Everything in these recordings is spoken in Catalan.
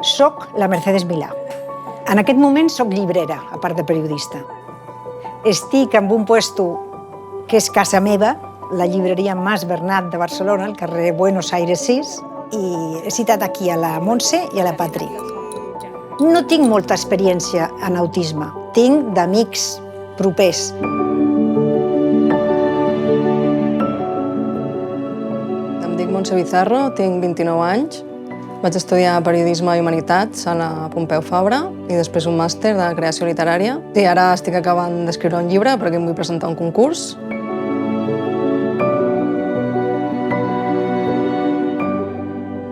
Soc la Mercedes Milà. En aquest moment soc llibrera, a part de periodista. Estic en un puesto que és casa meva, la llibreria Mas Bernat de Barcelona, al carrer Buenos Aires 6, i he citat aquí a la Montse i a la Patri. No tinc molta experiència en autisme, tinc d'amics propers. Em dic Montse Bizarro, tinc 29 anys. Vaig estudiar Periodisme i Humanitats a la Pompeu Fabra i després un màster de creació literària. I ara estic acabant d'escriure un llibre perquè em vull presentar un concurs.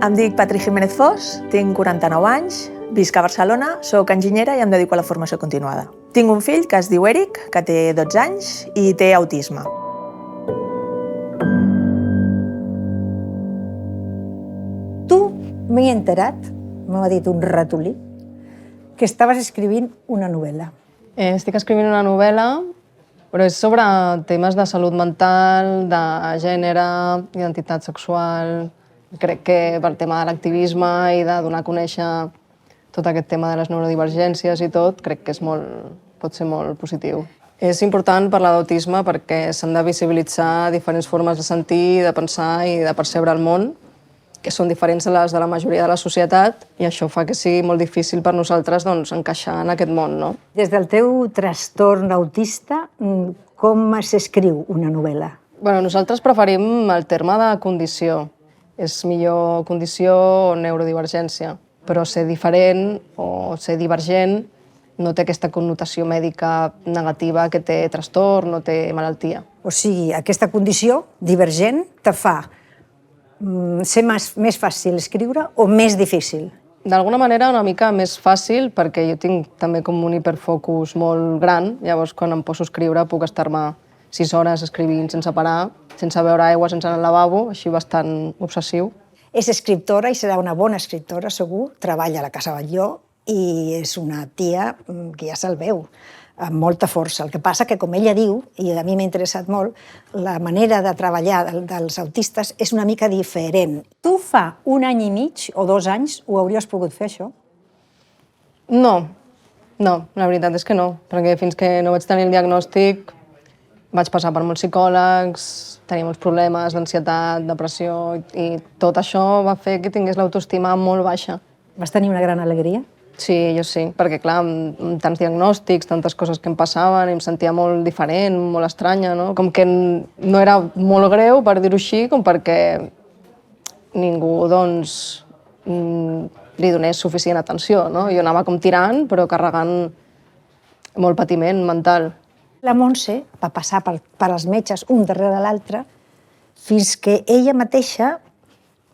Em dic Patri Jiménez Fos, tinc 49 anys, visc a Barcelona, soc enginyera i em dedico a la formació continuada. Tinc un fill que es diu Eric, que té 12 anys i té autisme. Tu m'he enterat, m'ho ha dit un ratolí, que estaves escrivint una novel·la. Estic escrivint una novel·la, però és sobre temes de salut mental, de gènere, identitat sexual. Crec que pel tema de l'activisme i de donar a conèixer tot aquest tema de les neurodivergències i tot, crec que pot ser molt positiu. És important parlar d'autisme perquè s'han de visibilitzar diferents formes de sentir, de pensar i de percebre el món, que són diferents de les de la majoria de la societat, i això fa que sigui molt difícil per nosaltres encaixar en aquest món, no? Des del teu trastorn autista, com s'escriu una novel·la? Nosaltres preferim el terme de condició. És millor condició o neurodivergència, però ser diferent o ser divergent no té aquesta connotació mèdica negativa que té trastorn, no té malaltia. O sigui, aquesta condició divergent te fa ser més fàcil escriure o més difícil? D'alguna manera una mica més fàcil, perquè jo tinc també com un hiperfocus molt gran, llavors quan em poso a escriure puc estar-me 6 hores escrivint sense parar, sense beure aigua, sense anar al lavabo, així bastant obsessiu. És escriptora i serà una bona escriptora, segur. Treballa a la Casa Batlló i és una tia que ja se'l veu, amb molta força. El que passa que, com ella diu, i a mi m'ha interessat molt, la manera de treballar dels autistes és una mica diferent. Tu fa 1 any i mig o 2 anys ho hauries pogut fer, això? No, la veritat és que no, perquè fins que no vaig tenir el diagnòstic vaig passar per molts psicòlegs, tenia molts problemes d'ansietat, depressió, i tot això va fer que tingués l'autoestima molt baixa. Vas tenir una gran alegria? Sí, jo sí, perquè clar, amb tants diagnòstics, tantes coses que em passaven, em sentia molt diferent, molt estranya, no? Com que no era molt greu, per dir-ho així, com perquè ningú, li donés suficient atenció, no? Jo anava com tirant, però carregant molt patiment mental. La Montse va passar per els metges un darrere l'altre fins que ella mateixa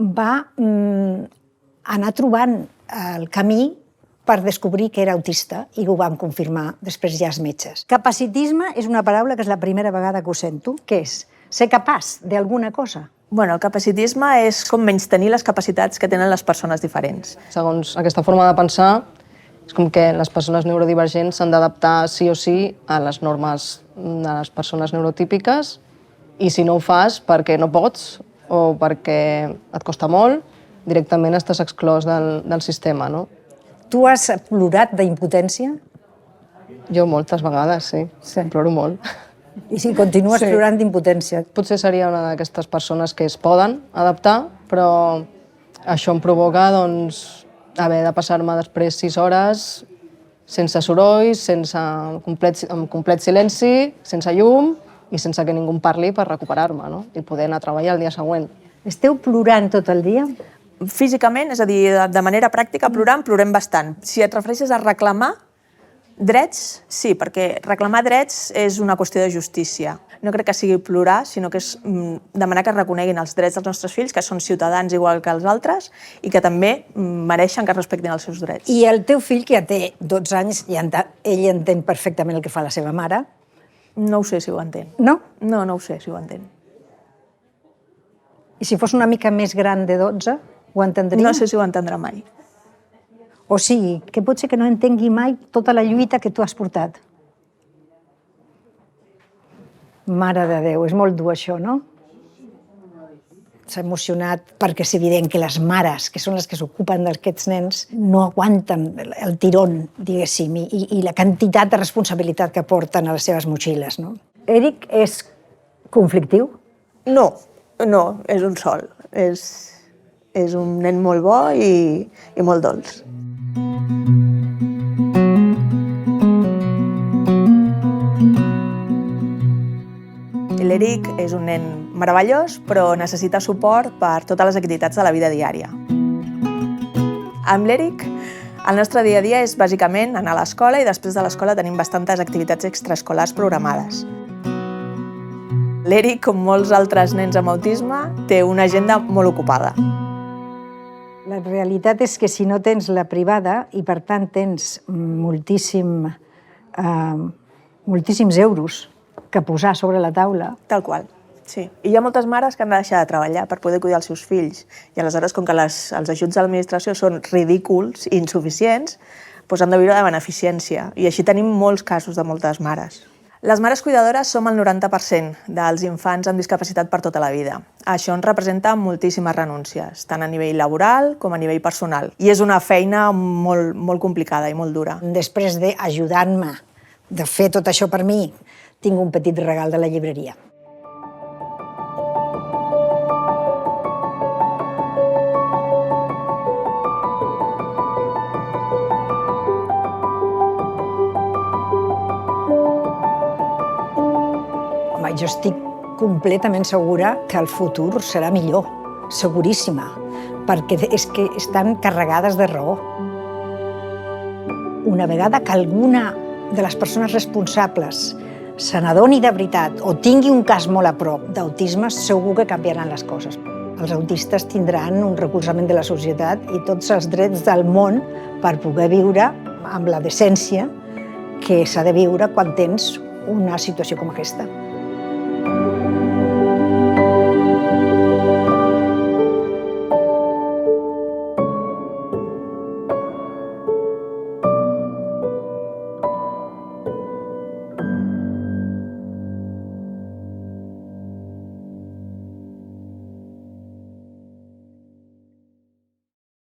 va anar trobant el camí per descobrir que era autista i ho vam confirmar després ja els metges. Capacitisme és una paraula que és la primera vegada que ho sento. Què és? Ser capaç d'alguna cosa? El capacitisme és com menystenir les capacitats que tenen les persones diferents. Segons aquesta forma de pensar, és com que les persones neurodivergents s'han d'adaptar sí o sí a les normes de les persones neurotípiques, i si no ho fas perquè no pots o perquè et costa molt, directament estàs exclòs del sistema, no? Tu has plorat d'impotència? Jo moltes vegades, sí. Ploro molt. I si continues plorant d'impotència? Potser seria una d'aquestes persones que es poden adaptar, però això em provoca, haver de passar-me després 6 hores sense sorolls, amb complet silenci, sense llum i sense que ningú em parli per recuperar-me, no? I poder anar a treballar el dia següent. Esteu plorant tot el dia? Físicament, és a dir, de manera pràctica, plorem bastant. Si et refereixes a reclamar drets, sí, perquè reclamar drets és una qüestió de justícia. No crec que sigui plorar, sinó que és demanar que es reconeguin els drets dels nostres fills, que són ciutadans igual que els altres, i que també mereixen que es respectin els seus drets. I el teu fill, que ja té 12 anys, ell entén perfectament el que fa la seva mare? No ho sé si ho entén. No? No ho sé si ho entén. I si fos una mica més gran de 12, ho entendria? No sé si ho entendrà mai. O sigui, que pot ser que no entengui mai tota la lluita que tu has portat. Mare de Déu, és molt dur això, no? s'ha emocionat perquè és evident que les mares, que són les que s'ocupen d'aquests nens, no aguanten el tirón, diguéssim, i la quantitat de responsabilitat que porten a les seves motxilles. No? Eric és conflictiu? No, és un sol. És un nen molt bo i molt dolç. L'Eric és un nen meravellós, però necessita suport per totes les activitats de la vida diària. Amb l'Eric, el nostre dia a dia és bàsicament anar a l'escola i després de l'escola tenim bastantes activitats extraescolars programades. L'Eric, com molts altres nens amb autisme, té una agenda molt ocupada. La realitat és que si no tens la privada i per tant tens moltíssims euros que posar sobre la taula. Tal qual, sí. I hi ha moltes mares que han de deixar de treballar per poder cuidar els seus fills. I aleshores, com que els ajuts de l'administració són ridículs i insuficients, doncs han de viure de beneficència. I així tenim molts casos de moltes mares. Les mares cuidadores som el 90% dels infants amb discapacitat per tota la vida. Això ens representa moltíssimes renúncies, tant a nivell laboral com a nivell personal. I és una feina molt, molt complicada i molt dura. Després d'ajudar-me, de fer tot això per mi, tinc un petit regal de la llibreria. Home, jo estic completament segura que el futur serà millor, seguríssima, perquè és que estan carregades de raó. Una vegada que alguna de les persones responsables se n'adoni de veritat o tingui un cas molt a prop d'autisme, segur que canviaran les coses. Els autistes tindran un recolzament de la societat i tots els drets del món per poder viure amb la decència que s'ha de viure quan tens una situació com aquesta.